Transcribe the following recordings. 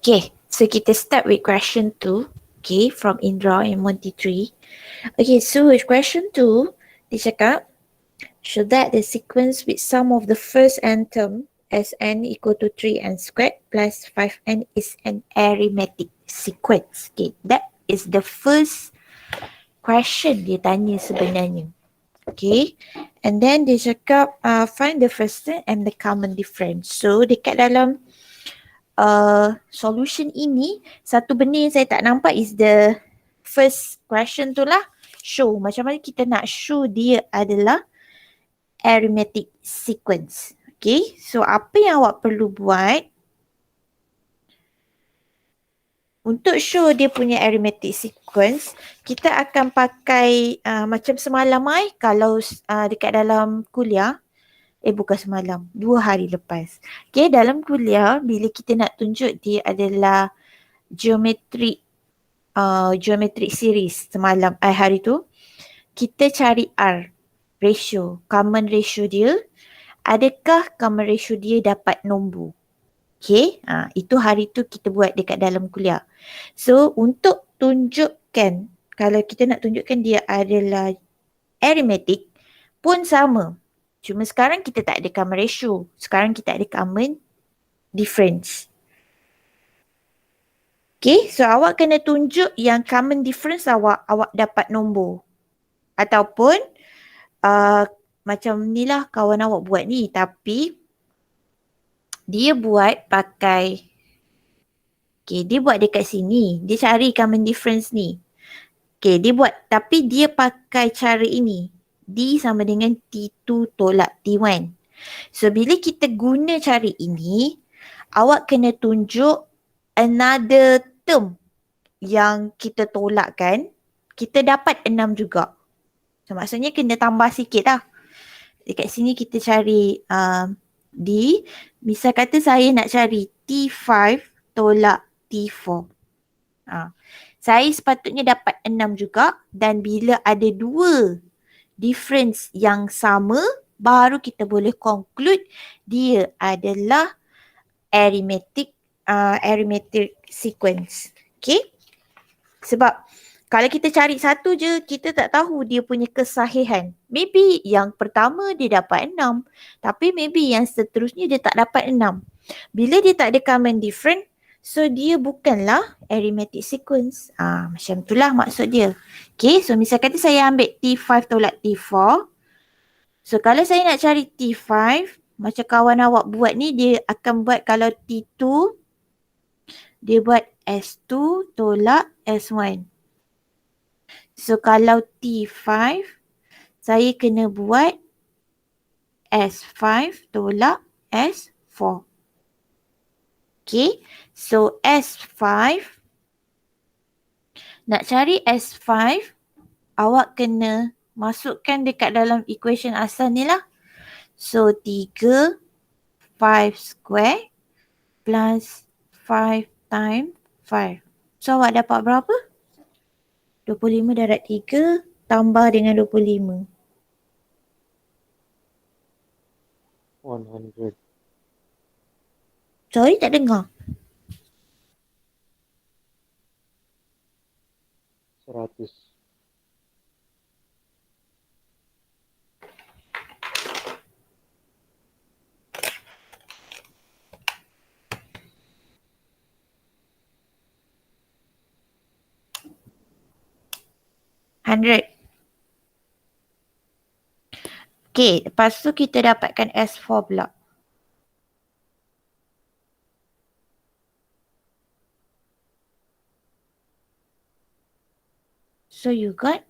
Okay, so kita start with question 2. Okay, from Indra and Monty 3. Okay, so with question 2, dia cakap, show that the sequence with sum of the first n term Sn equal to 3n squared plus 5n is an arithmetic sequence. Okay, that is the first question dia tanya sebenarnya. Okay, and then dia cakap find the first term and the common difference. So dekat dalam solution ini, satu benda yang saya tak nampak is the first question tu lah, show. Macam mana kita nak show dia adalah arithmetic sequence. Okay, so apa yang awak perlu buat untuk show dia punya arithmetic sequence, kita akan pakai macam semalam kalau dekat dalam kuliah, bukan semalam, 2 hari lepas. Okay, dalam kuliah bila kita nak tunjuk dia adalah geometric series semalam, hari tu, kita cari R, ratio, common ratio dia. Adakah common ratio dia dapat nombor? Okay, itu hari tu kita buat dekat dalam kuliah. So, untuk tunjukkan, kalau kita nak tunjukkan dia adalah arithmetic pun sama. Cuma sekarang kita tak ada common ratio. Sekarang kita ada common difference. Okay, so awak kena tunjuk yang common difference awak dapat nombor. Ataupun macam ni lah kawan awak buat ni, tapi dia buat pakai, okay, dia buat dekat sini. Dia cari common difference ni. Okay, dia buat, tapi dia pakai cara ini. D sama dengan T2 tolak T1. So, bila kita guna cara ini, awak kena tunjuk another term yang kita tolakkan, kita dapat 6 juga. So, maksudnya kena tambah sikit lah. Dekat sini kita cari D. Misal kata saya nak cari T5 tolak T4. Saya sepatutnya dapat 6 juga, dan bila ada 2 difference yang sama, baru kita boleh conclude dia adalah arithmetic sequence. Okay? Sebab kalau kita cari satu je, kita tak tahu dia punya kesahihan. Maybe yang pertama dia dapat 6, tapi maybe yang seterusnya dia tak dapat 6. Bila dia tak ada common difference, so dia bukanlah arithmetic sequence. Macam itulah maksud dia. Okay, so misal kata saya ambil T5 tolak T4. So kalau saya nak cari T5, macam kawan awak buat ni, dia akan buat kalau T2, dia buat S2 tolak S1. So kalau T5, saya kena buat S5 tolak S4. Okay, so S5, nak cari S5, awak kena masukkan dekat dalam equation asal ni lah. So 3, 5 square plus 5 times 5. So awak dapat berapa? 25 darab 3 tambah dengan 25. 100. Sorry, tak dengar. 100. Okay, lepas tu kita dapatkan S4 pula. So you got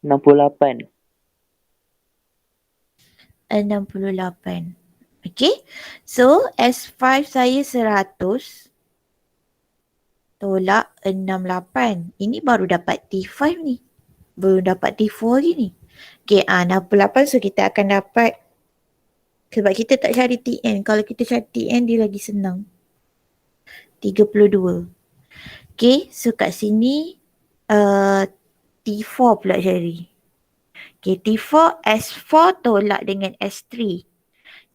68. 68. Okay, so S5 saya 100 tolak 68. Ini baru dapat T5 ni. Belum dapat T4 lagi ni. Okay, 68, so kita akan dapat, sebab kita tak cari Tn. Kalau kita cari Tn, dia lagi senang. 32. Okay, so kat sini T4 pula cari. Okay, T4, S4 tolak dengan S3.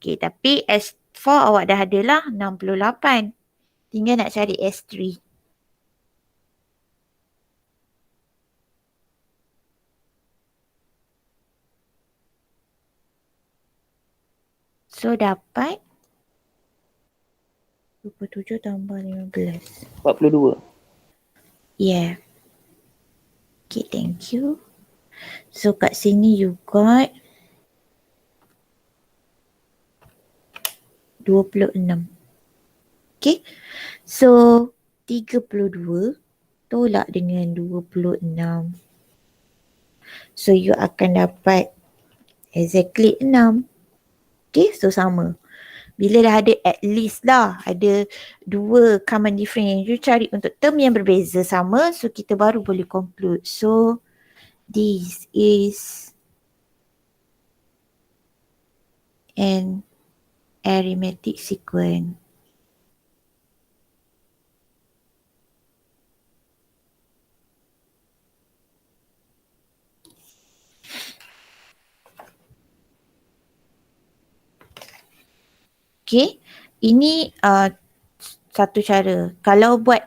Okay, tapi S4 awak dah ada lah 68. Tinggal nak cari S3. So dapat 27 tambah 15. 42. Yeah. Okay, thank you. So kat sini you got 26. Okay. So 32 tolak dengan 26. So you akan dapat exactly 6. Okay, so sama. Bila dah ada at least lah, ada 2 common difference yang you cari untuk term yang berbeza sama, so kita baru boleh conclude. So this is an arithmetic sequence. Okay, ini satu cara. Kalau buat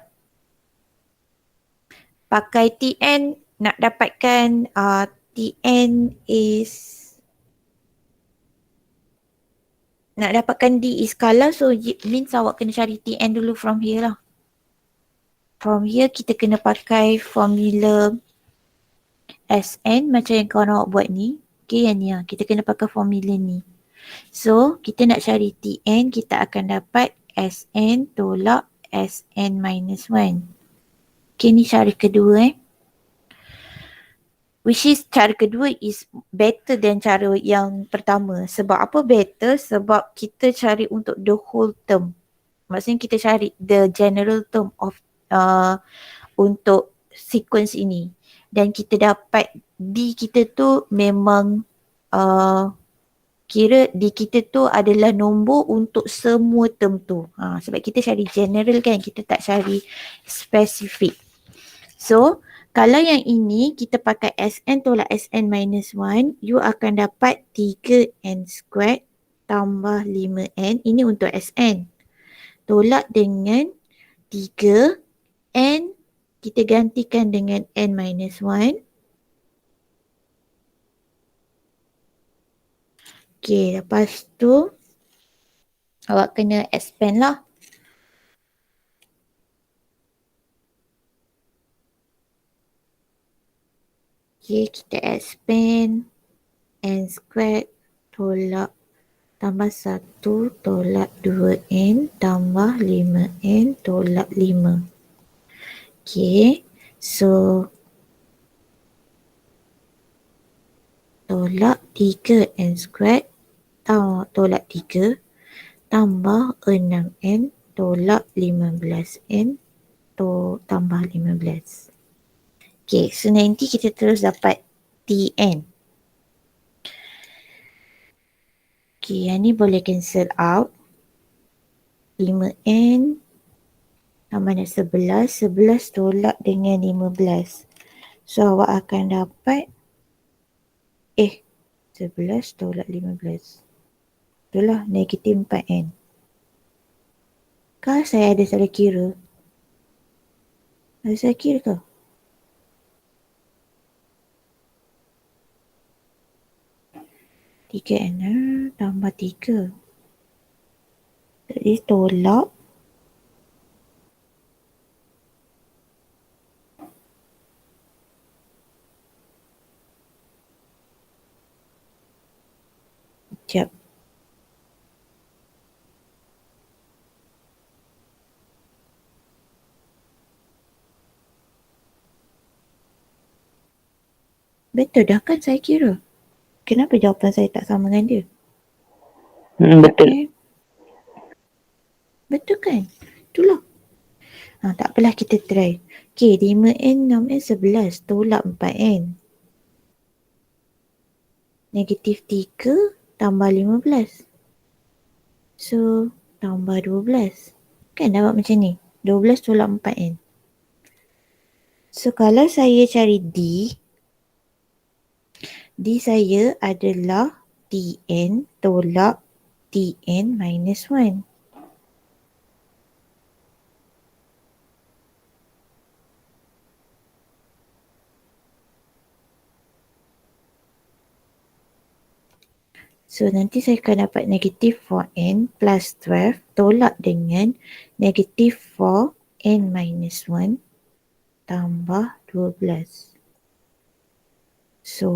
pakai TN, nak dapatkan TN is, nak dapatkan D is scalar, so it means awak kena cari TN dulu from here lah. From here kita kena pakai formula SN macam yang kawan awak buat ni. Okay, yang ni lah. Kita kena pakai formula ni. So, kita nak cari TN, kita akan dapat SN tolak SN minus 1. Okay, ni cara kedua Which is cara kedua is better than cara yang pertama. Sebab apa better? Sebab kita cari untuk the whole term. Maksudnya kita cari the general term of untuk sequence ini. Dan kita dapat D kita tu memang kira D kita tu adalah nombor untuk semua term tu. Sebab kita cari general kan, kita tak cari spesifik. So, kalau yang ini kita pakai Sn tolak Sn minus 1, you akan dapat 3n squared tambah 5n. Ini untuk Sn. Tolak dengan 3n, kita gantikan dengan n minus 1. Okay, lepas tu awak kena expand lah. Okay, kita expand n squared tolak tambah 1 tolak 2n tambah 5n tolak 5. Okay, so tolak 3n squared tolak 3 tambah 6n tolak 15n tambah 15. Okay, so nanti kita terus dapat Tn. Okay, yang ni boleh cancel out. 5n tambah dengan 11. 11 tolak dengan 15. So awak akan dapat 11 tolak 15. Itulah negatif 4n. Kah saya ada salah kira? Ada salah kira ke? Tiga n tambah 3. Jadi tolak. Sekejap. Betul dah kan saya kira? Kenapa jawapan saya tak sama dengan dia? Betul. Betul kan? Itulah. Tak apalah, kita try. Okay, 5n, 6n, 11 tolak 4n. Negatif 3 tambah 15. So, tambah 12. Kan dapat macam ni. 12 tolak 4n. So, kalau saya cari D saya adalah Tn tolak Tn minus 1. So nanti saya akan dapat negatif 4n plus 12 tolak dengan negatif 4n minus 1 tambah 12. So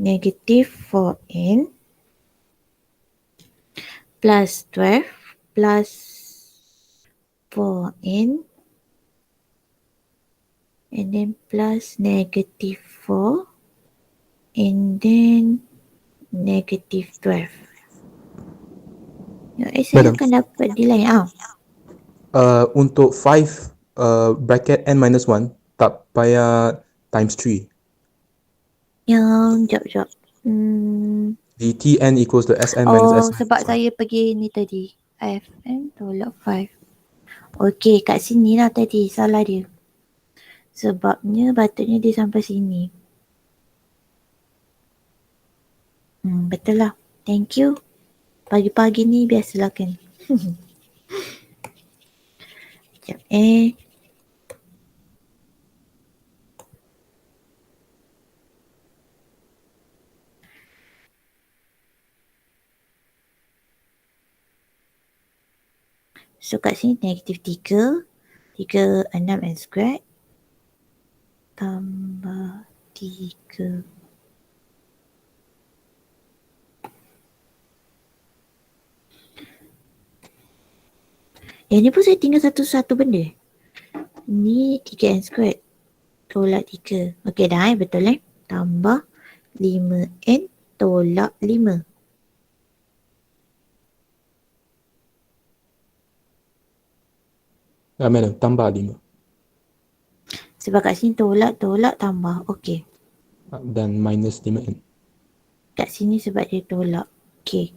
negatif 4n plus 12 plus 4n and then plus negative 4 and then negative 12. Saya Madam. akan dapat di lain. Untuk 5 bracket n minus 1 tak payah times 3. Sekejap. The Tn equals to Sn minus S. Sebab saya pergi ni tadi. Fn tolak 5. Okey, kat sini lah tadi. Salah dia. Sebabnya patutnya dia sampai sini. Betul lah. Thank you. Pagi-pagi ni biasalah kan. Sekejap So kat sini negatif 3. 3, 6 n squared. Tambah 3. Yang ni pun saya tinggal satu benda. Ni 3n squared. Tolak 3. Okey dah betul Tambah 5n tolak 5. Madam, tambah 5. Sebab kat sini tolak tambah. Okey. Dan minus 5n. Kat sini sebab dia tolak. Okey.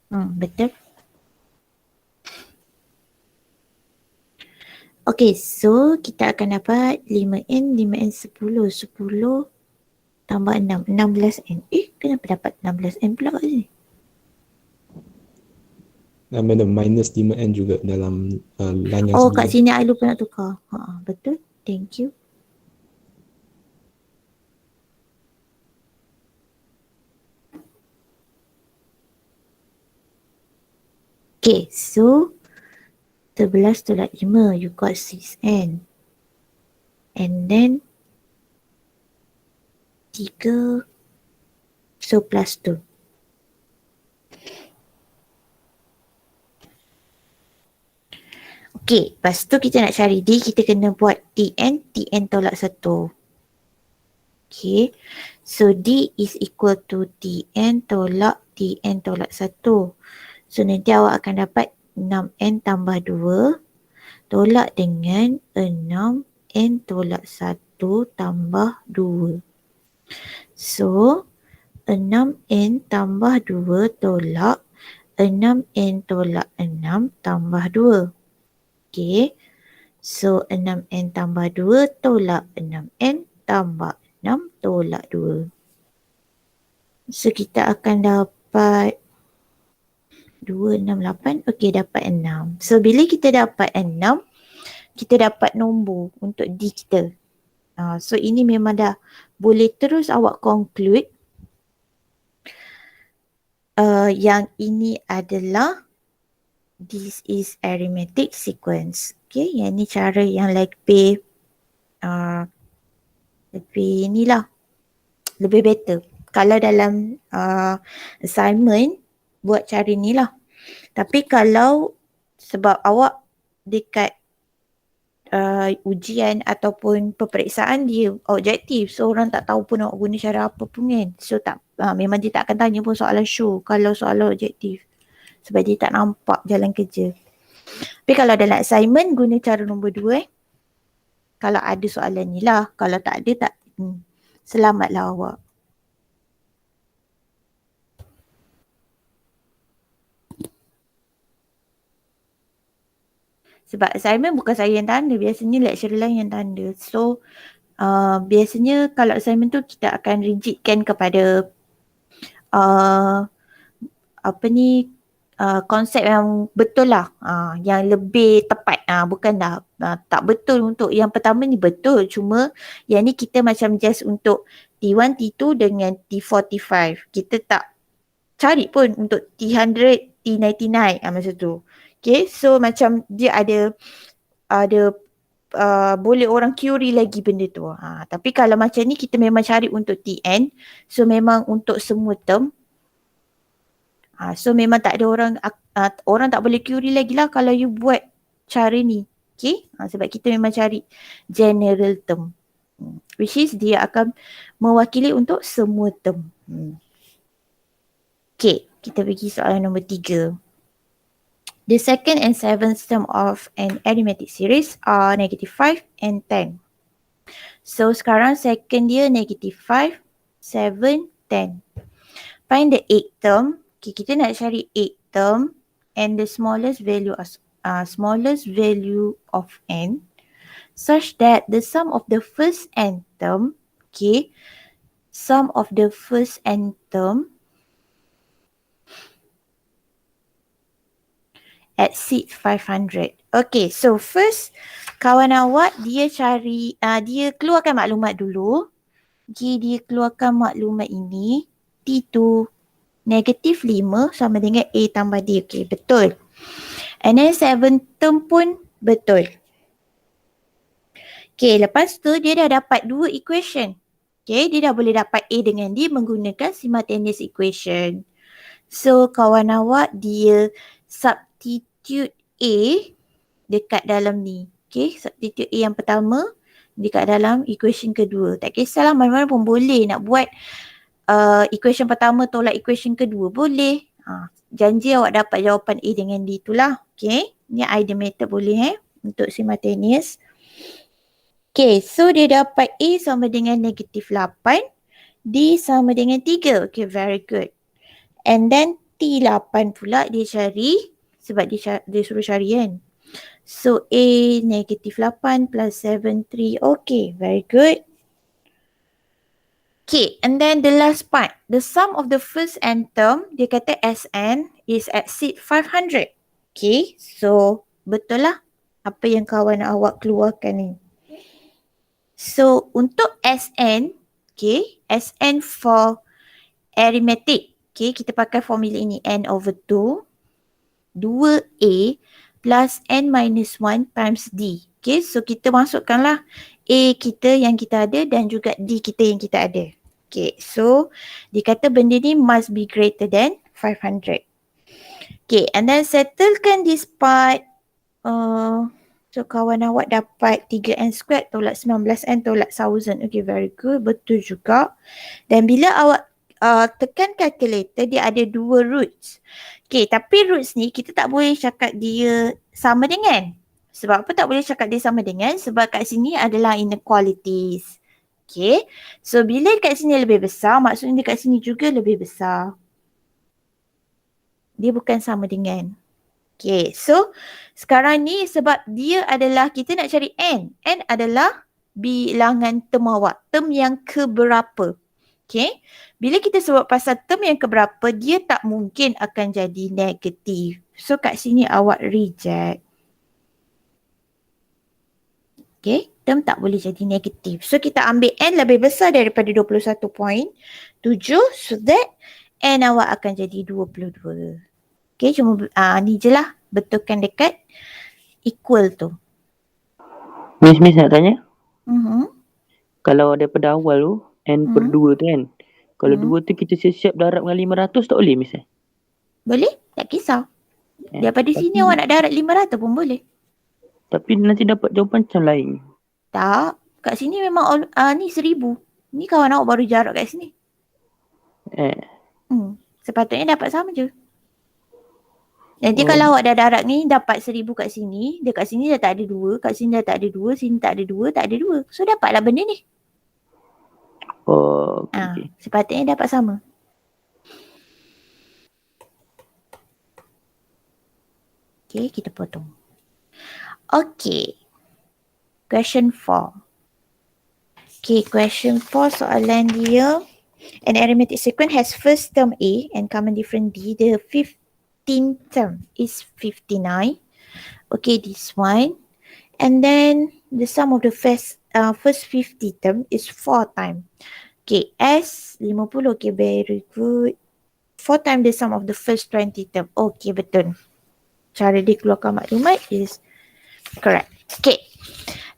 Betul. Okey, so kita akan dapat 5n 10 tambah 6, 16n. Kenapa dapat 16n pula kat sini? Madam, minus 5n juga dalam line yang Kat sini I lupa nak tukar. Betul. Thank you. Okay, so 11 tolak 5, you got 6n. And then 3, so plus 2. Okay, lepas tu kita nak cari D, kita kena buat Tn tolak 1. Okay, so D is equal to Tn tolak 1. So nanti awak akan dapat 6n tambah 2 tolak dengan 6n tolak 1 tambah 2. So 6n tambah 2 tolak 6n tolak 6 tambah 2. Okay. So 6n tambah 2 tolak 6n tambah 6 tolak 2. So kita akan dapat 2, 6, 8. Okay, dapat 6. So bila kita dapat 6, kita dapat nombor untuk D kita. So ini memang dah boleh terus awak conclude yang ini adalah this is arithmetic sequence. Okay, yang ni cara yang lebih inilah, lebih better. Kalau dalam assignment buat cara ni lah. Tapi kalau sebab awak dekat ujian ataupun peperiksaan dia objektif, so orang tak tahu pun awak guna cara apa pun kan. So tak memang dia tak akan tanya pun soalan show kalau soalan objektif. Sebab dia tak nampak jalan kerja. Tapi kalau dalam assignment guna cara nombor 2 kalau ada soalan ni lah. Kalau tak ada tak selamatlah awak. Sebab assignment bukan saya yang tanda. Biasanya lecturer lain yang tanda. So biasanya kalau assignment tu kita akan rigidkan kepada konsep yang betul lah, yang lebih tepat, bukanlah tak betul. Untuk yang pertama ni betul, cuma yang ni kita macam just untuk T1, T2 dengan T4, T5. Kita tak cari pun untuk T100, T99 masa tu. Okay, so macam dia ada boleh orang query lagi benda tu. Tapi kalau macam ni kita memang cari untuk TN, so memang untuk semua term. So memang tak ada orang tak boleh query lagi lah kalau you buat cara ni. Okay, sebab kita memang cari general term, which is dia akan mewakili untuk semua term. Okay, kita pergi soalan nombor 3. The second and seventh term of an arithmetic series are -5 and 10. So sekarang second dia -5, 7, 10. Find the 8th term. Okay, kita nak cari 8th term and the smallest value of n such that the sum of the first n term, okay, sum of the first n term exceed 500. Okay, so first kawan awak dia cari, dia keluarkan maklumat dulu. Okay, dia keluarkan maklumat ini. T2 -5 sama dengan A tambah D. Okay, betul. And then 7 term pun betul. Okay, lepas tu dia dah dapat 2 equation. Okay, dia dah boleh dapat A dengan D menggunakan simultaneous equation. So, kawan awak dia substitute A dekat dalam ni. Okay, substitute A yang pertama dekat dalam equation kedua. Tak kisahlah mana-mana pun boleh nak buat equation pertama tolak equation kedua, boleh. Janji awak dapat jawapan A dengan D itulah. Okay, ni either method boleh untuk simultaneous. Okay, so dia dapat A sama dengan -8, D sama dengan 3. Okay, very good. And then T8 pula dia cari, sebab dia suruh cari kan. So A -8 plus 7, 3. Okay, very good. Okay, and then the last part. The sum of the first n term, dia kata Sn is exceed 500. Okay, so betul lah apa yang kawan awak keluarkan ni. So untuk Sn, okay, Sn for arithmetic, okay, kita pakai formula ini, n/2, 2a plus n minus 1 times d. Okay, so kita masukkanlah A kita yang kita ada dan juga D kita yang kita ada. Okay, so dia kata benda ni must be greater than 500. Okay, and then settlekan this part. So kawan awak dapat 3n squared tolak 19n tolak 1000. Okay, very good. Betul juga. Dan bila awak tekan calculator, dia ada 2 roots. Okay, tapi roots ni kita tak boleh cakap dia sama dengan. Sebab apa tak boleh cakap dia sama dengan? Sebab kat sini adalah inequalities. Okay, so bila kat sini lebih besar, maksudnya kat sini juga lebih besar. Dia bukan sama dengan. Okay, so sekarang ni sebab dia adalah, kita nak cari n. N adalah bilangan term awak. Term yang keberapa. Okay, bila kita sebut pasal term yang keberapa, dia tak mungkin akan jadi negatif. So kat sini awak reject. Okay, term tak boleh jadi negatif. So kita ambil n lebih besar daripada 21.7, so that n awak akan jadi 22. Okay, cuma ni je lah, betulkan dekat equal tu. Miss nak tanya. Kalau daripada awal tu n per 2 tu kan, kalau 2 tu kita siap-siap darab dengan 500 tak boleh Miss? Boleh, tak kisah. Daripada sini awak nak darab 500 pun boleh. Tapi nanti dapat jawapan macam lain. Tak, kat sini memang ni 1000. Ni kawan awak baru jarak kat sini. Sepatutnya dapat sama je. Nanti kalau awak dah darab ni dapat 1000 kat sini, dekat sini dah tak ada 2, kat sini dah tak ada 2, sini tak ada 2, tak ada 2. So dapatlah benda ni. Okay. Sepatutnya dapat sama. Okay, kita potong. Okay. Question 4. Okay, question 4 soalan dia. An arithmetic sequence has first term A and common difference D. The 15th term is 59. Okay, this one. And then the sum of the first 50 term is 4 times. Okay, S 50. Okay, very good. 4 times the sum of the first 20 term. Okay, betul. Cara dia keluarkan maklumat is correct. Okay.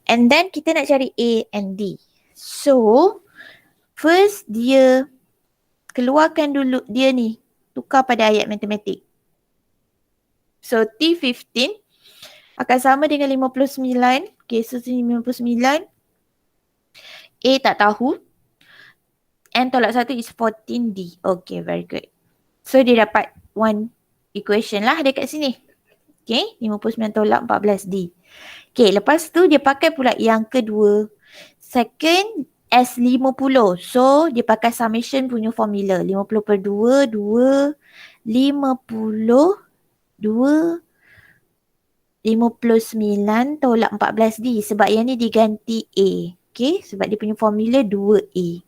And then kita nak cari A and D. So, first dia keluarkan dulu dia ni. Tukar pada ayat matematik. So, T15 akan sama dengan 59. Okay, so 59. A tak tahu. N tolak 1 is 14D. Okay, very good. So, dia dapat one equation lah dekat sini. Okay, 59 tolak 14D. Okay, lepas tu dia pakai pula yang kedua. Second, S50. So, dia pakai summation punya formula. 50 per 2, 2, 50, 2, 59 tolak 14D. Sebab yang ni diganti A. Okay, sebab dia punya formula 2A.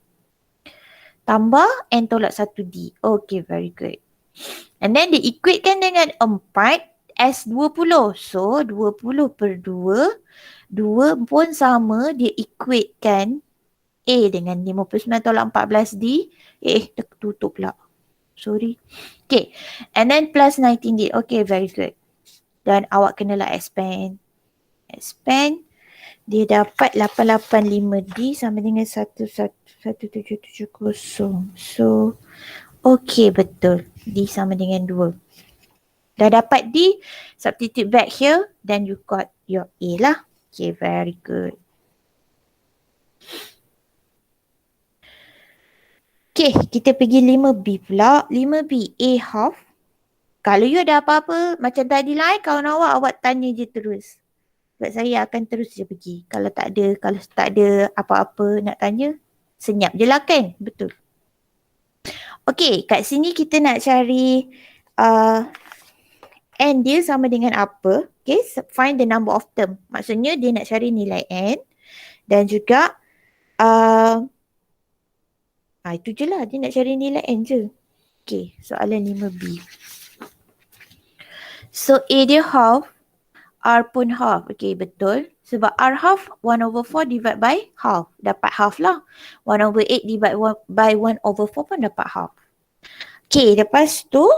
Tambah N tolak 1D. Okay, very good. And then dia equatekan dengan 4. S20. So, 20 per 2. 2 pun sama. Dia equatekan A dengan 59 tolak 14D. Tutup pula. Sorry. Okay. And then plus 19D. Okay, very good. Dan awak kenalah expand. Expand. Dia dapat 885D sama dengan 1770. So, okay, betul. D sama dengan 2. Dah dapat D, substitute back here, then you got your A lah. Okay, very good. Okay, kita pergi 5B pula. 5B, A half. Kalau you ada apa-apa, macam tadi lah kawan awak tanya je terus. Sebab saya akan terus je pergi. Kalau tak ada apa-apa nak tanya, senyap je lah kan? Betul. Okay, kat sini kita nak cari N dia sama dengan apa. Okay, find the number of term. Maksudnya dia nak cari nilai N. Dan juga itu je lah. Dia nak cari nilai N je. Okay, soalan 5B. So A dia half. R pun half. Okay, betul. Sebab R half 1/4 divide by half. Dapat half lah. 1/8 divide by 1/4 pun dapat half. Okay, lepas tu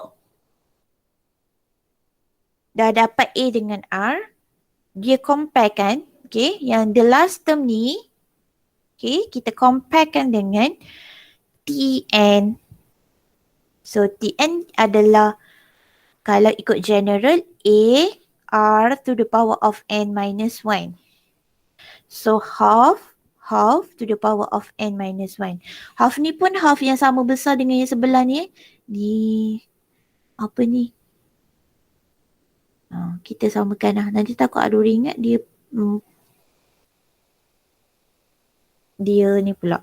dah dapat A dengan R. Dia compare kan. Okay, yang the last term ni. Okay, kita compare kan dengan Tn. So, Tn adalah kalau ikut general A R to the power of N minus 1. So, half to the power of N minus 1. Half ni pun half yang sama besar dengan yang sebelah ni. Di apa ni? Kita samakan lah. Nanti takut ada orang ingat dia ni pula.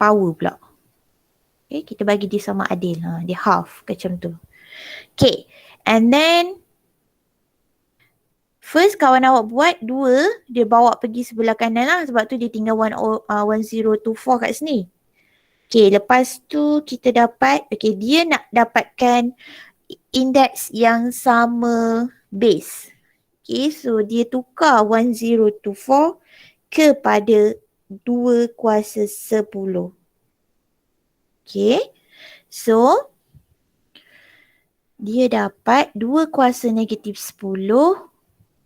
Power pula. Okay, kita bagi dia sama adil. Dia half macam tu. Okay. And then first kawan awak buat 2. Dia bawa pergi sebelah kanan lah. Sebab tu dia tinggal 1024 kat sini. Okay. Lepas tu kita dapat. Okay. Dia nak dapatkan indeks yang sama base. Okay, so dia tukar 1024 kepada 2 kuasa 10. Okay, so dia dapat 2 kuasa negatif 10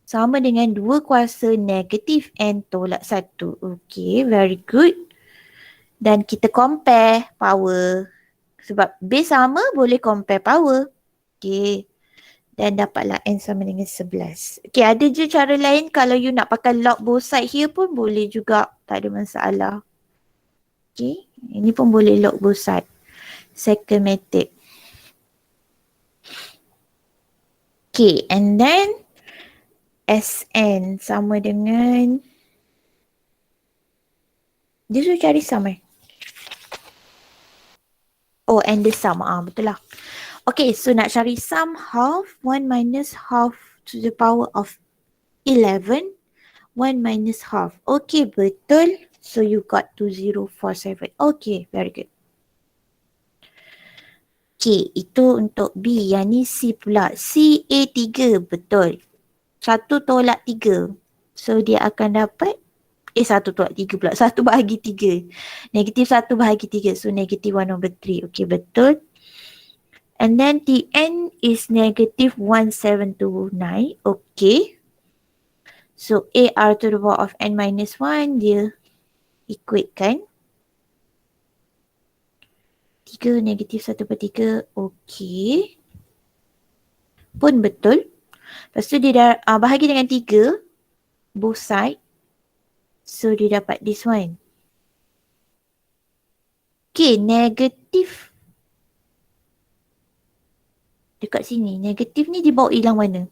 sama dengan 2 kuasa negatif N tolak 1. Okay, very good. Dan kita compare power. Sebab base sama boleh compare power. Okay. Dan dapatlah N sama dengan 11. Okay, ada je cara lain kalau you nak pakai log both side here pun boleh juga. Tak ada masalah. Okay, ini pun boleh log both side. Second method. Okay, and then Sn sama dengan dia suruh cari sum Oh, and the sum. Betul lah. Okay, so nak cari sum half. 1 minus half to the power of 11. 1 minus half. Okay, betul. So you got 2047. Okay, very good. Okay, itu untuk B. Yang ni C pula. C A3, betul. 1 tolak 3. So dia akan dapat 1 tolak 3 pula. 1 bahagi 3. Negatif 1 bahagi 3. So negative 1/3. Okay, betul. And then Tn is negative 1729. Okay. So AR to the power of n minus 1 dia equate kan. 3 negatif 1/3. Okay. Pun betul. Lepas tu dia dah bahagi dengan 3. Both side. So dia dapat this one. Okay, negatif. Dekat sini. Negatif ni dibawa hilang mana?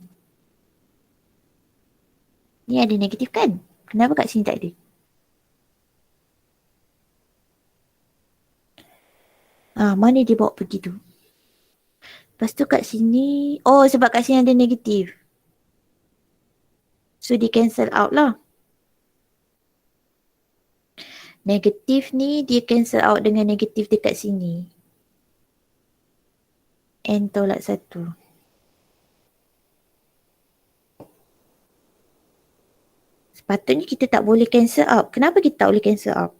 Ni ada negatif kan? Kenapa kat sini tak ada? Mana dia bawa pergi tu? Lepas tu kat sini. Oh, sebab kat sini ada negatif. So dia cancel out lah. Negatif ni dia cancel out dengan negatif dekat sini. N tolak 1. Sepatutnya kita tak boleh cancel out. Kenapa kita tak boleh cancel out?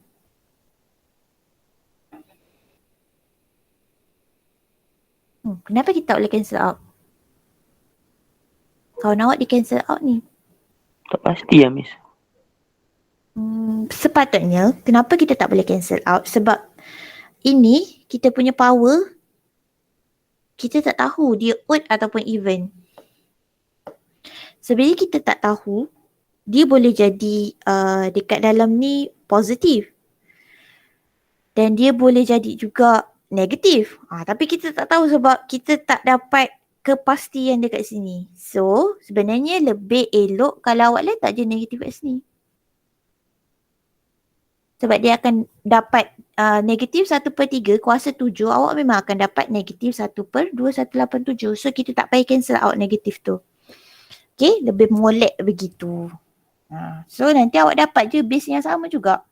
Kenapa kita tak boleh cancel out? Kawan awak di cancel out ni. Tak pasti lah, Miss. Sepatutnya, kenapa kita tak boleh cancel out? Sebab ini kita punya power, kita tak tahu dia odd ataupun even. Sebenarnya kita tak tahu, dia boleh jadi dekat dalam ni positif. Dan dia boleh jadi juga negatif. Tapi kita tak tahu sebab kita tak dapat kepastian dekat sini. So, sebenarnya lebih elok kalau awak letak je negatif kat sini. Sebab dia akan dapat negatif 1/3 kuasa 7, awak memang akan dapat negatif 1/2187. So, kita tak payah cancel out negatif tu. Okay, lebih molek begitu. So, nanti awak dapat je base yang sama juga.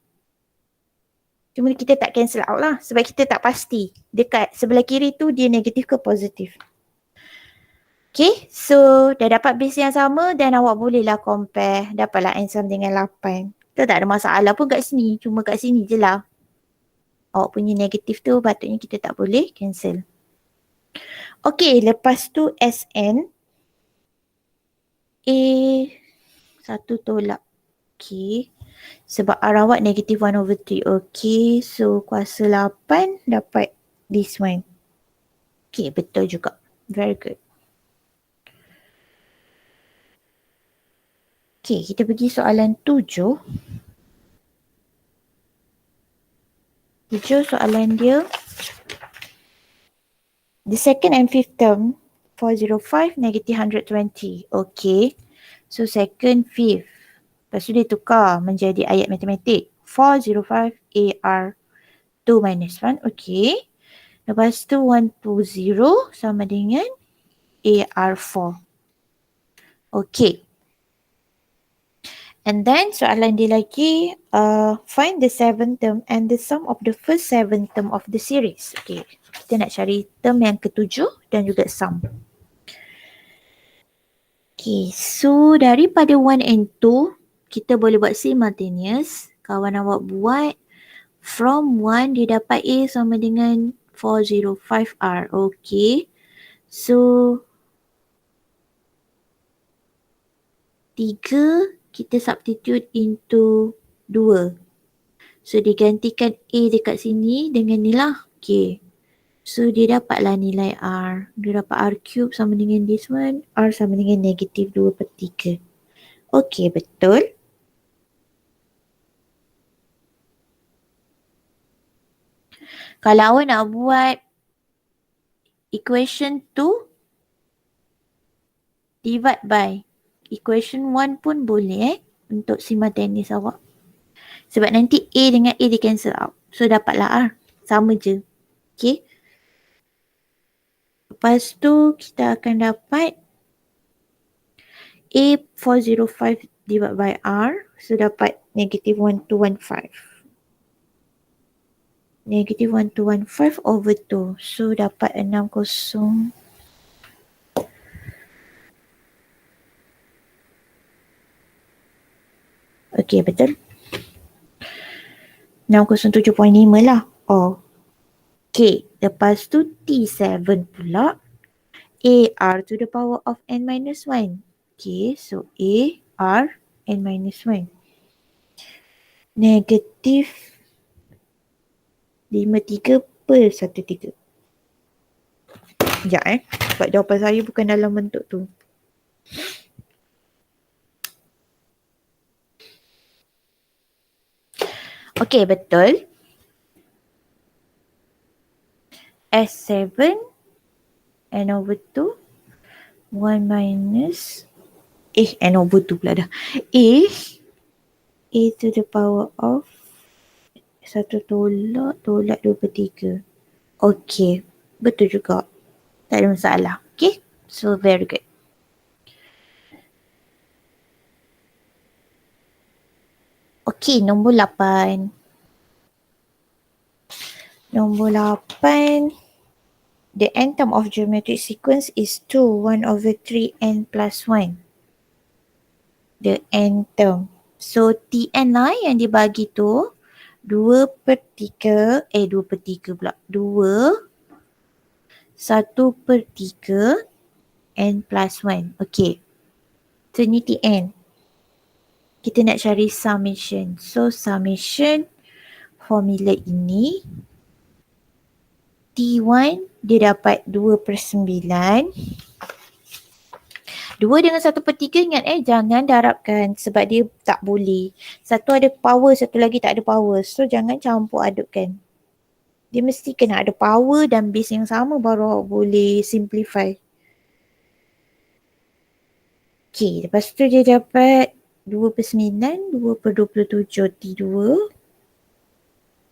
Cuma kita tak cancel out lah sebab kita tak pasti dekat sebelah kiri tu dia negatif ke positif. Okay, so dah dapat base yang sama dan awak bolehlah compare. Dapatlah n sama dengan 8. Kita tak ada masalah pun kat sini. Cuma kat sini je lah. Awak punya negatif tu patutnya kita tak boleh cancel. Okay, lepas tu Sn. A 1 tolak. Okay. Sebab R awak negatif 1/3. Okay, so kuasa 8 dapat this one. Okay, betul juga. Very good. Okay, kita pergi soalan 7. 7 soalan dia. The second and fifth term, 405 negative 120. Okay. So second, fifth. Lepas tu dia tukar menjadi ayat matematik. 405 AR 2 minus 1. Okay. Lepas tu 120 sama dengan AR4. Okay. And then soalan dia lagi, find the seventh term and the sum of the first seven term of the series. Okay, kita nak cari term yang ketujuh dan juga sum. Okay, so daripada 1 and 2, kita boleh buat simultaneous. Kawan awak buat from 1 dia dapat A sama dengan 405R. Okay, so 3 kita substitute into 2. So digantikan A dekat sini dengan ni lah. Okay. So dia dapatlah nilai R. Dia dapat R cube sama dengan this one. R sama dengan negatif 2/3. Okay, betul. Kalau awak nak buat equation 2 divide by equation 1 pun boleh untuk simultaneous awak. Sebab nanti A dengan A di cancel out. So dapatlah R. Sama je. Okay. Lepas tu kita akan dapat A405 divided by R. So dapat Negative 1215. Negative 1215 over 2. So dapat 60. Okay, betul. 607.5 lah. Oh. Okay, lepas tu T7 pula. AR to the power of n minus 1. Okay, so AR n minus 1. Negatif 53 per 13. Sekejap sebab jawapan saya bukan dalam bentuk tu. Okay, betul. S7 n over 2 1 minus n over 2 pula dah. A to the power of 1 tolak 2/3. Okay, betul juga. Tak ada masalah. Okay, so very good. Okay, nombor 8. Nombor 8. The n term of geometric sequence is 2, 1 over 3 n plus 1. The n term. So Tn lah yang dibagi tu 2/3 pula. 2 1/3 n plus 1. Okay. So ni Tn. Kita nak cari summation. So summation formula ini T1 dia dapat 2/9. 2 dengan 1/3 ingat jangan darabkan sebab dia tak boleh. Satu ada power, satu lagi tak ada power. So jangan campur adukkan. Dia mesti kena ada power dan base yang sama baru boleh simplify. Okay, lepas tu dia dapat 2/9, 2/27 T2.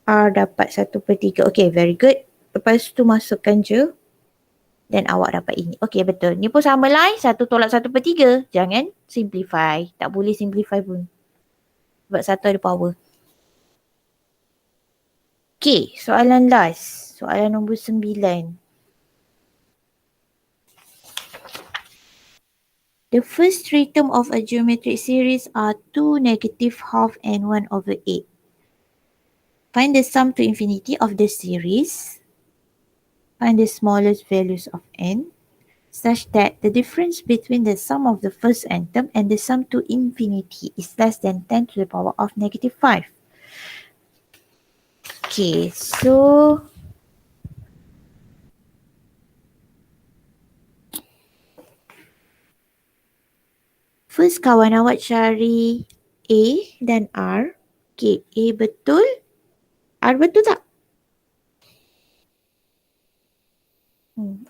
R dapat 1/3. Okay, very good. Lepas tu masukkan je. Dan awak dapat ini. Okay, betul. Ni pun sama lah. 1 tolak 1/3. Jangan simplify. Tak boleh simplify pun. Sebab satu ada power. Okay, soalan last. Soalan nombor 9. The first three term of a geometric series are 2, -half and 1 over 8. Find the sum to infinity of the series. Find the smallest values of n such that the difference between the sum of the first n term and the sum to infinity is less than 10 to the power of -5. Okay, so first kawan awak cari A dan R. Okay, A betul. R betul tak?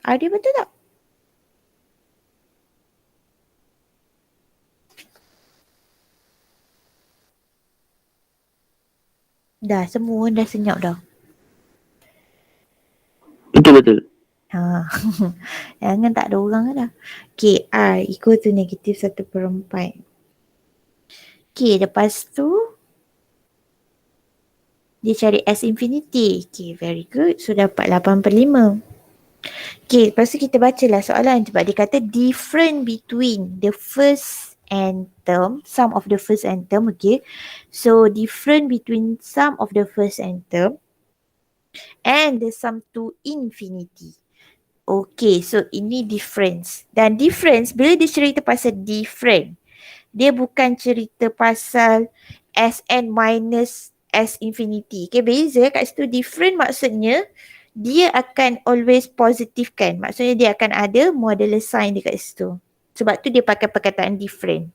R dia betul tak? Dah, semua dah senyap dah. Betul. Jangan tak ada orang dah. Okay, R equal to -1/4. Okay, lepas tu dia cari S infinity. Okay, very good. So dapat 8/5. Okay, lepas tu kita bacalah soalan sebab dia kata different between the first n term, sum of the first n term, okay. So different between sum of the first n term and the sum to infinity. Okay, so ini difference. Dan difference, bila dia cerita pasal different, dia bukan cerita pasal Sn minus S infinity. Okay, beza kat situ. Different maksudnya dia akan always positive kan. Maksudnya dia akan ada modulus sign dekat situ. Sebab tu dia pakai perkataan different.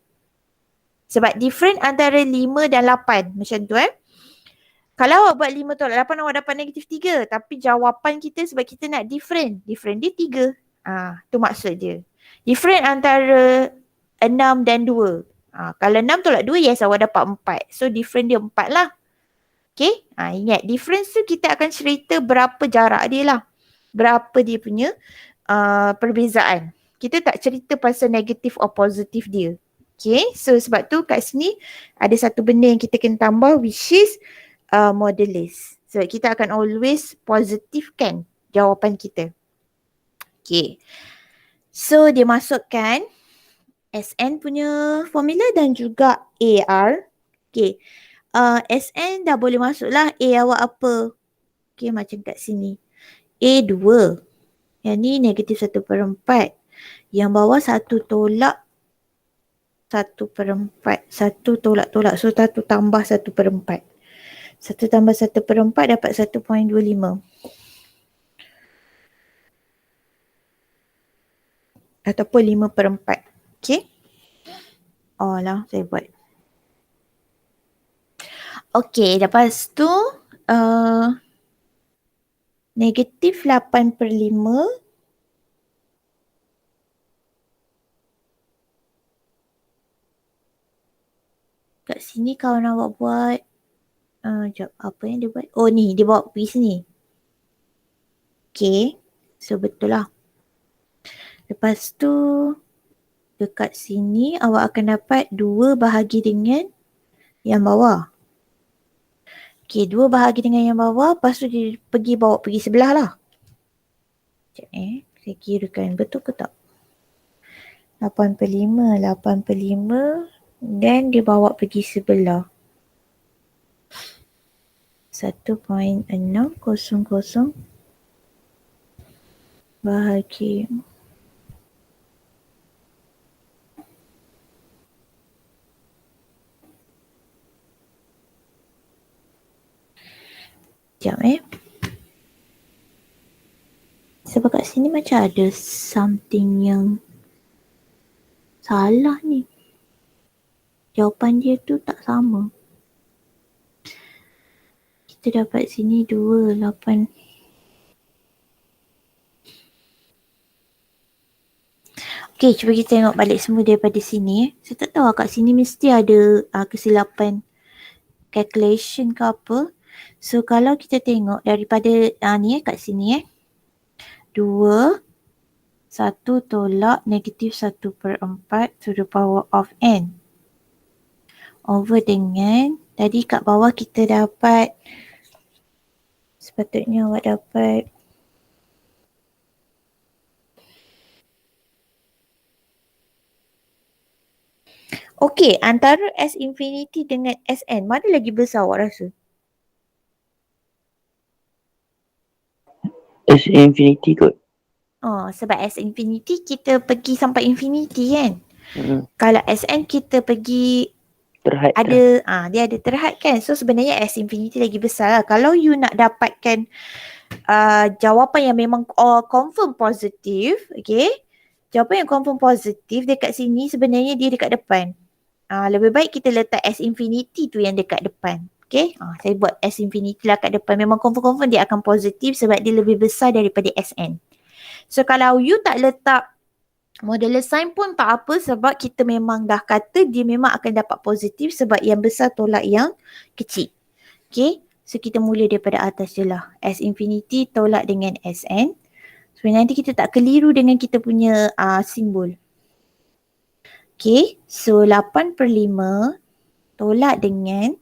Sebab different antara 5 dan 8. Macam tu Kalau awak buat 5 tolak 8 awak dapat -3. Tapi jawapan kita sebab kita nak different. Different dia 3. Tu maksud dia. Different antara 6 dan 2. Kalau 6 tolak 2, yes awak dapat 4. So different dia 4 lah. Okay. Ingat difference tu kita akan cerita berapa jarak dia lah. Berapa dia punya perbezaan. Kita tak cerita pasal negatif or positif dia. Okay, so sebab tu kat sini ada satu benda yang kita kena tambah which is modulus. So kita akan always positifkan jawapan kita. Okay, so dia masukkan SN punya formula dan juga AR. Okay, SN dah boleh masuk lah. A awak apa? Okay, macam kat sini. A2. Yang ni negatif 1/4. Yang bawah 1 tolak 1/4. 1 tolak. So 1 tambah 1/4. 1 tambah 1/4 dapat 1.25. Ataupun 5/4. Okay. Oh lah, saya buat. Okay, lepas tu negatif 8/5 kat sini kawan awak buat sekejap, apa yang dia buat? Oh ni, dia bawa pergi sini. Okay, so betul lah. Lepas tu dekat sini awak akan dapat 2 bahagi dengan yang bawah. Okay, 2 bahagi dengan yang bawah, lepas tu dia bawa pergi sebelah lah. Sekejap saya kirakan betul ke tak? 8/5 dan dia bawa pergi sebelah. 1.600 bahagi sekejap sebab kat sini macam ada something yang salah ni. Jawapan dia tu tak sama. Kita dapat sini 2, 8. Okay, cuba kita tengok balik semua daripada sini. Saya tak tahu kat sini mesti ada kesilapan calculation ke apa. So kalau kita tengok daripada ni kat sini 2, 1 tolak negatif 1/4 to the power of n. Over dengan, tadi kat bawah kita dapat, sepatutnya awak dapat okey, antara S infinity dengan Sn, mana lagi besar awak rasa? S infinity kot. Oh, sebab S infinity kita pergi sampai infinity kan? Kalau Sn kita pergi Terhad ada dia ada terhad kan. So sebenarnya S infinity lagi besar lah. Kalau you nak dapatkan jawapan yang memang confirm positif, okay? Jawapan yang confirm positif dekat sini sebenarnya dia dekat depan. Lebih baik kita letak S infinity tu yang dekat depan. Okay, saya buat S infinity lah kat depan. Memang confirm dia akan positif sebab dia lebih besar daripada Sn. So kalau you tak letak modulus sign pun tak apa sebab kita memang dah kata dia memang akan dapat positif sebab yang besar tolak yang kecil. Okay, so kita mula daripada atas je lah. S infinity tolak dengan Sn. So nanti kita tak keliru dengan kita punya simbol. Okay, so 8/5 tolak dengan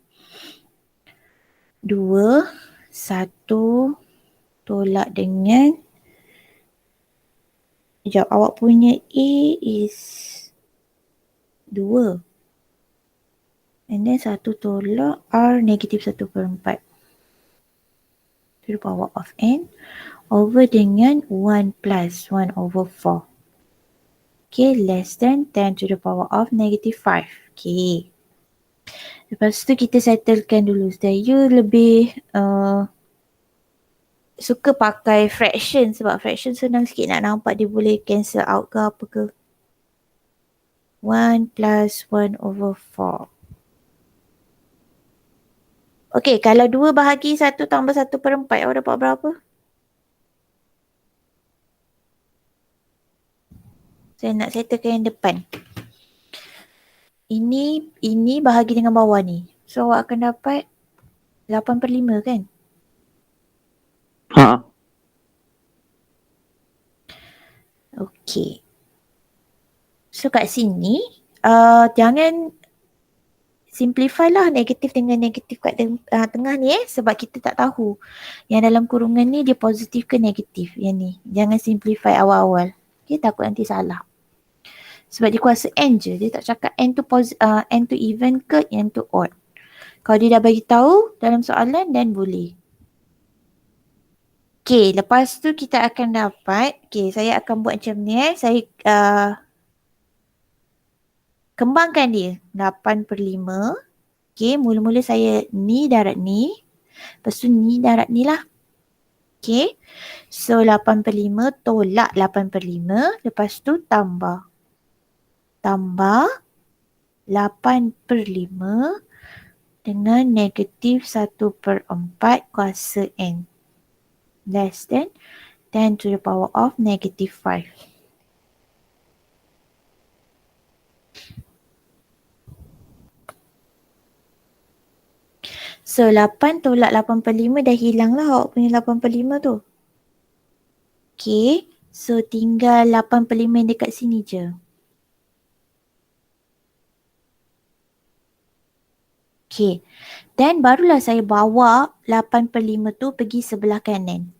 2, 1 tolak dengan, sekejap, awak punya A is 2. And then 1 tolak R negatif 1/4 to the power of n over dengan 1 plus 1/4. Okay, less than 10 to the power of negative 5. Okay. Lepas tu kita settlekan dulu. Saya lebih suka pakai fraction sebab fraction senang sikit nak nampak dia boleh cancel out ke apa ke. 1 plus 1/4. Okay, kalau 2 bahagi 1 tambah 1/4 awak dapat berapa? Saya nak settlekan yang depan. Ini bahagi dengan bawah ni. So awak akan dapat 8/5 kan? Okay. So kat sini jangan simplify lah negatif dengan negatif kat tengah ni sebab kita tak tahu yang dalam kurungan ni dia positif ke negatif yang ni. Jangan simplify awal-awal. Okay, takut nanti salah. Sebab dia kuasa N je. Dia tak cakap N tu even ke N tu odd. Kalau dia dah bagi tahu dalam soalan then boleh. Okay, lepas tu kita akan dapat, okay, saya akan buat macam ni saya kembangkan dia 8/5. Okay, mula-mula saya ni darab ni. Lepas tu ni darab ni lah. Okay, so 8/5 tolak 8/5. Lepas tu tambah 8/5 dengan negatif 1/4 kuasa N. Less than 10 to the power of negative 5. So 8 tolak 8/5 dah hilang lah awak punya 8/5 tu. Okay, so tinggal 8/5 yang dekat sini je. Okay, dan barulah saya bawa 8/5 tu pergi sebelah kanan.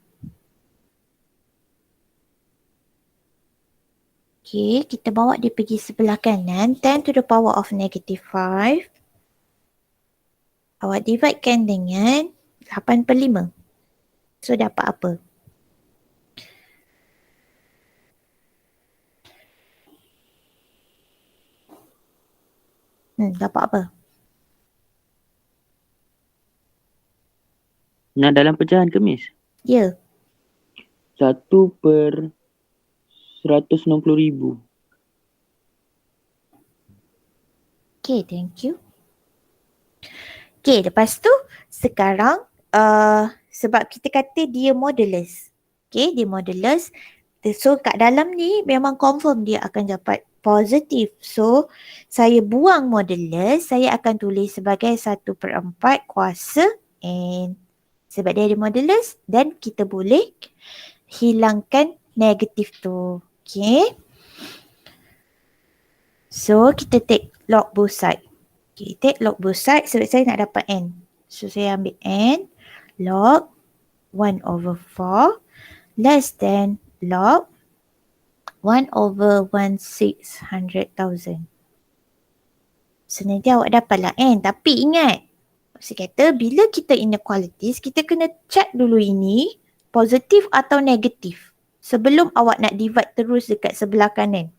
Okay, kita bawa dia pergi sebelah kanan. 10 to the power of negative 5. Awak dividekan dengan 8/5. So dapat apa? Dapat apa? Nah, dalam pecahan ke, Miss? Ya. 1/160,000. Okay, thank you. Okay, lepas tu sekarang sebab kita kata dia modulus. Okay, dia modulus. So kat dalam ni memang confirm dia akan dapat positif. So saya buang modulus, saya akan tulis sebagai 1/4 kuasa N. Sebab dia ada modulus dan kita boleh hilangkan negatif tu. Okay. So kita take log both side. Okay, take log both side sebab saya nak dapat N. So saya ambil N log 1/4 less than log 1/1600,000. So nanti awak dapatlah N. Tapi ingat, saya kata bila kita inequalities, kita kena check dulu ini positif atau negatif sebelum awak nak divide terus dekat sebelah kanan.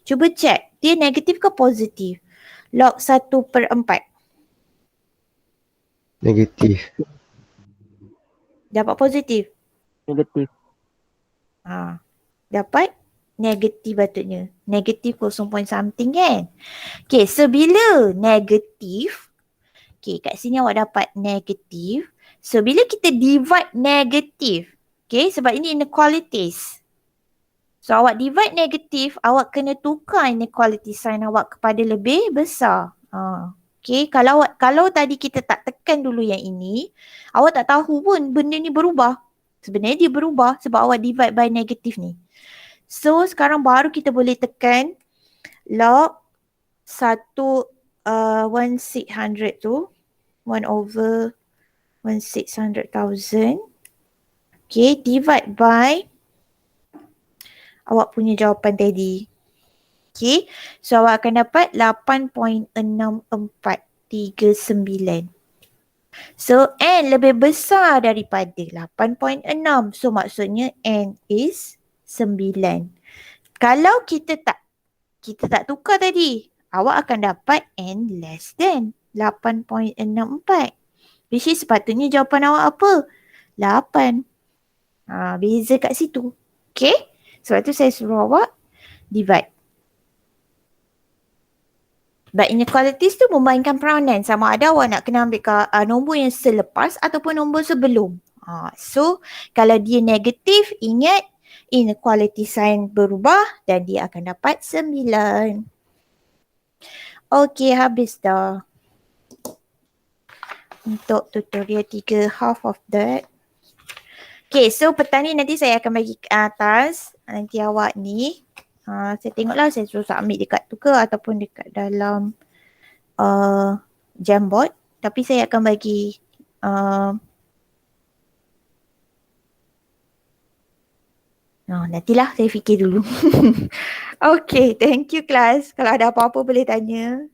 Cuba check, dia negatif ke positif? Log 1/4. Negatif. Dapat positif? Negatif. Dapat negatif patutnya. Negatif 0 something kan? Okay, so bila negatif, okay, kat sini awak dapat negatif. So bila kita divide negatif, okay, sebab ini inequalities. So awak divide negatif, awak kena tukar inequality sign awak kepada lebih besar. Okay, kalau tadi kita tak tekan dulu yang ini, awak tak tahu pun benda ni berubah. Sebenarnya dia berubah sebab awak divide by negatif ni. So sekarang baru kita boleh tekan log 1/1600 tu 1/1600,000. Okay, divide by awak punya jawapan tadi. Okay, so awak akan dapat 8.6439. So N lebih besar daripada 8.6. So maksudnya N is 9. Kalau kita tak tukar tadi, awak akan dapat N less than 8.64. Which is sepatutnya jawapan awak apa? 8. Beza kat situ. Okay? Sebab tu saya suruh awak divide. But inequalities tu memainkan peranan sama ada awak nak kena ambil nombor yang selepas ataupun nombor sebelum. So kalau dia negatif, ingat inequality sign berubah dan dia akan dapat 9. Okay, habis dah. Untuk tutorial 3 half of that. Okay, so petang ni nanti saya akan bagi ke atas. Nanti awak ni Saya tengoklah saya suruh submit dekat tu ke ataupun dekat dalam Jamboard. Tapi saya akan bagi nantilah saya fikir dulu. Okay, thank you kelas. Kalau ada apa-apa boleh tanya.